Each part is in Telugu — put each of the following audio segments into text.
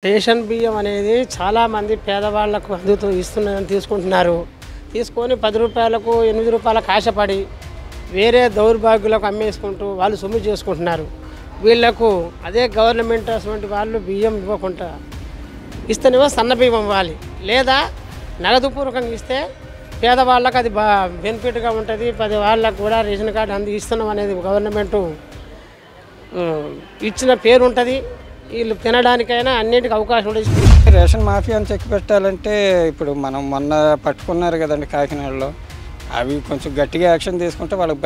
రేషన్ బియ్యం అనేది చాలామంది పేదవాళ్లకు తీసుకుంటున్నారు. తీసుకొని 10 రూపాయలకు 8 రూపాయలకు ఆశపడి వేరే దౌర్భాగ్యులకు అమ్మేసుకుంటూ వాళ్ళు సొమ్ము చేసుకుంటున్నారు. వీళ్లకు అదే గవర్నమెంట్ అటువంటి వాళ్ళు బియ్యం ఇవ్వకుండా ఇస్తేనేమో సన్న బియ్యం ఇవ్వాలి, లేదా నగదుపూర్వకంగా ఇస్తే పేదవాళ్ళకు అది బెనిఫిట్గా ఉంటుంది. 10 వాళ్ళకు కూడా రేషన్ కార్డు ఇస్తున్నాం అనేది గవర్నమెంటు ఇచ్చిన పేరు ఉంటుంది. వీళ్ళు తినడానికైనా అన్నింటికి అవకాశం ఉంటుంది. రేషన్ మాఫియాని చెక్ పెట్టాలంటే ఇప్పుడు మనం మొన్న పట్టుకున్నారు కదండి కాకినాడలో, అవి కొంచెం గట్టిగా యాక్షన్ తీసుకుంటే వాళ్ళకి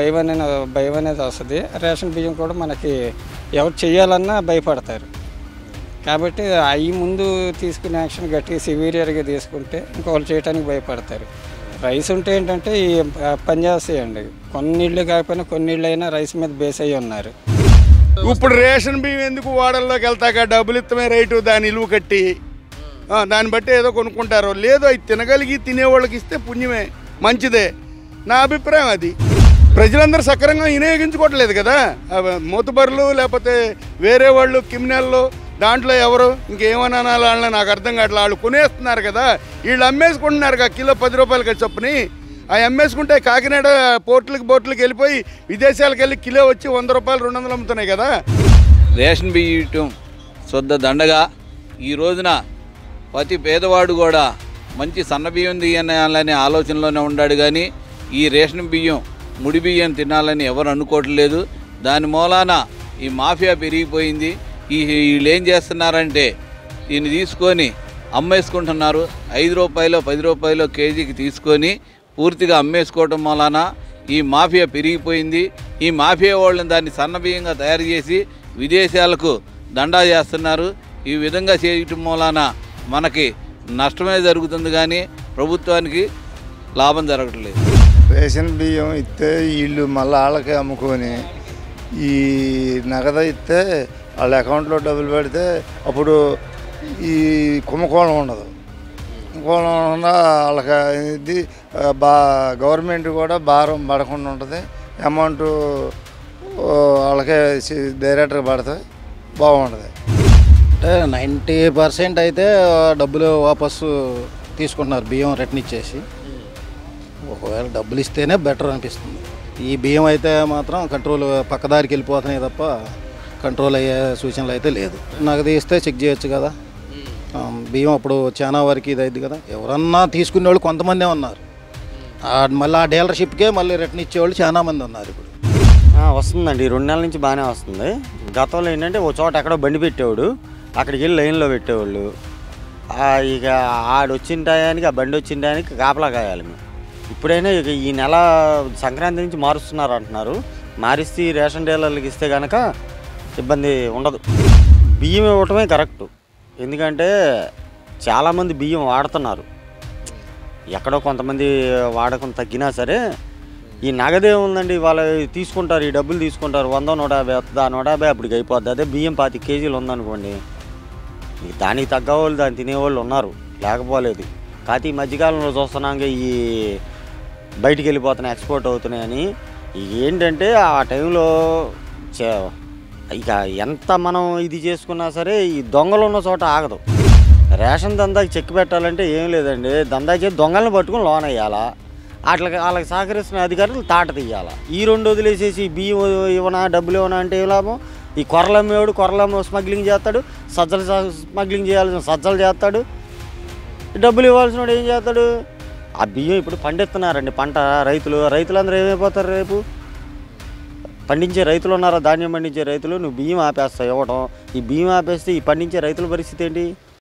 భయం అనేది వస్తుంది. రేషన్ బియ్యం కూడా మనకి ఎవరు చేయాలన్నా భయపడతారు. కాబట్టి అవి ముందు తీసుకునే యాక్షన్ గట్టిగా సివియర్గా తీసుకుంటే ఇంకొకరు చేయడానికి భయపడతారు. రైస్ ఉంటే ఏంటంటే ఈ పని చేస్తాయండి, కొన్నిళ్ళు కాకపోయినా కొన్నిళ్ళు అయినా రైస్ మీద బేస్ అయ్యి ఉన్నారు. ఇప్పుడు రేషన్ బియ్యం ఎందుకు వాడల్లోకి వెళ్తాక డబ్బులు ఇత్తమే రైటు దాని ఇలువ కట్టి దాన్ని బట్టి ఏదో కొనుక్కుంటారు. లేదు అవి తినగలిగి తినేవాళ్ళకి ఇస్తే పుణ్యమే, మంచిదే. నా అభిప్రాయం అది. ప్రజలందరూ సక్రంగా వినియోగించుకోవట్లేదు కదా, మూతబరులు లేకపోతే వేరే వాళ్ళు క్రిమినల్లు దాంట్లో ఎవరు ఇంకేమన్నా వాళ్ళని నాకు అర్థం కావట్లేదు. వాళ్ళు కొనేస్తున్నారు కదా, వీళ్ళు అమ్మేసుకుంటున్నారు కదా కిలో 10 రూపాయలకి చొప్పుని. అవి అమ్మేసుకుంటే కాకినాడ బోట్లకి వెళ్ళిపోయి విదేశాలకు వెళ్ళి కిలో వచ్చి 100 రూపాయలు 200 అమ్ముతున్నాయి కదా. రేషన్ బియ్యం శుద్ధ దండగా ఈ రోజున ప్రతి పేదవాడు కూడా మంచి సన్న బియ్యం తీయాలనే ఆలోచనలోనే ఉన్నాడు. కానీ ఈ రేషన్ బియ్యం ముడి బియ్యం తినాలని ఎవరు అనుకోవట్లేదు. దాని మూలాన ఈ మాఫియా పెరిగిపోయింది. వీళ్ళు ఏం చేస్తున్నారంటే దీన్ని తీసుకొని అమ్మేసుకుంటున్నారు. 5 రూపాయలు 10 రూపాయలు కేజీకి తీసుకొని పూర్తిగా అమ్మేసుకోవటం వలన ఈ మాఫియా పెరిగిపోయింది. ఈ మాఫియా వాళ్ళని దాన్ని సన్నబియ్యంగా తయారు చేసి విదేశాలకు దండా చేస్తున్నారు. ఈ విధంగా చేయటం వలన మనకి నష్టమే జరుగుతుంది, కానీ ప్రభుత్వానికి లాభం జరగట్లేదు. రేషన్ బియ్యం ఇస్తే వీళ్ళు మళ్ళీ వాళ్ళకే అమ్ముకొని ఈ నగదు ఇస్తే వాళ్ళ అకౌంట్లో డబ్బులు పెడితే అప్పుడు ఈ కుంభకోణం ఉండదు. కుంభకోణం వాళ్ళకి ఇది గవర్నమెంట్ కూడా భారం పడకుండా ఉంటుంది. అమౌంట్ వాళ్ళకే డైరెక్ట్గా పడుతుంది, బాగుంటుంది. అంటే 90% అయితే డబ్బులు వాపసు తీసుకుంటున్నారు, బియ్యం రిటర్న్ ఇచ్చేసి. ఒకవేళ డబ్బులు ఇస్తేనే బెటర్ అనిపిస్తుంది. ఈ బియ్యం అయితే మాత్రం కంట్రోల్ పక్కదారికి వెళ్ళిపోతున్నాయి తప్ప కంట్రోల్ అయ్యే సూచనలు అయితే లేదు. నగదు ఇస్తే చెక్ చేయొచ్చు కదా. బియ్యం అప్పుడు చాలా వరకు ఇది అయింది కదా. ఎవరన్నా తీసుకునే వాళ్ళు కొంతమందే ఉన్నారు. మళ్ళీ ఆ డీలర్షిప్కే మళ్ళీ రిటర్న్ ఇచ్చేవాళ్ళు చాలామంది ఉన్నారు. ఇప్పుడు వస్తుందండి, 2 నెలల నుంచి బాగానే వస్తుంది. గతంలో ఏంటంటే ఒక చోట ఎక్కడో బండి పెట్టేవాడు, అక్కడికి వెళ్ళి లైన్లో పెట్టేవాళ్ళు. ఇక ఆడొచ్చిన టయానికి ఆ బండి వచ్చిన టయానికి కాపలా కాయాలి మేము. ఇప్పుడైనా ఇక ఈ నెల సంక్రాంతి నుంచి మారుస్తున్నారు అంటున్నారు. మారిస్తే రేషన్ డీలర్లకు ఇస్తే కనుక ఇబ్బంది ఉండదు. బియ్యం ఇవ్వటమే కరెక్టు. ఎందుకంటే చాలామంది బియ్యం వాడుతున్నారు. ఎక్కడో కొంతమంది వాడకం తగ్గినా సరే ఈ నగదే ఉందండి, వాళ్ళు తీసుకుంటారు, ఈ డబ్బులు తీసుకుంటారు. 100 150 వస్తుంది, 150 అప్పటికి అయిపోద్ది. అదే బియ్యం 25 కేజీలు ఉందనుకోండి, దానికి తగ్గవాళ్ళు దాన్ని తినేవాళ్ళు ఉన్నారు, లేకపోలేదు. కాకపోతే ఈ మధ్యకాలంలో చూస్తున్నాక ఈ బయటికి వెళ్ళిపోతున్నాయి, ఎక్స్పోర్ట్ అవుతున్నాయని. ఏంటంటే ఆ టైంలో ఇక ఎంత మనం ఇది చేసుకున్నా సరే ఈ దొంగలు ఉన్న చోట ఆగదు. రేషన్ దందాకి చెక్ పెట్టాలంటే ఏం లేదండి, దందా చేసి దొంగలను పట్టుకుని లోన్ వేయాలా, వాళ్ళకి సహకరిస్తున్న అధికారులు తాట తీయాలా. ఈ 2 వదిలేసేసి బియ్యం ఇవ్వనా డబ్బులు ఇవ్వనా అంటే ఏం లాభం? ఈ కొర్రలమ్మేవాడు కొర్రలమ్మ స్మగ్లింగ్ చేస్తాడు, సజ్జలు స్మగ్లింగ్ చేయాల్సిన సజ్జలు చేస్తాడు, డబ్బులు ఇవ్వాల్సిన వాడు ఏం చేస్తాడు? ఆ బియ్యం ఇప్పుడు పండిస్తున్నారండి పంట రైతులందరూ ఏమైపోతారు? రేపు పండించే రైతులు ఉన్నారా? ధాన్యం పండించే రైతులు నువ్వు బియ్యం ఆపేస్తావు ఇవ్వడం. ఈ బియ్యం ఆపేస్తే ఈ పండించే రైతుల పరిస్థితి ఏంటి?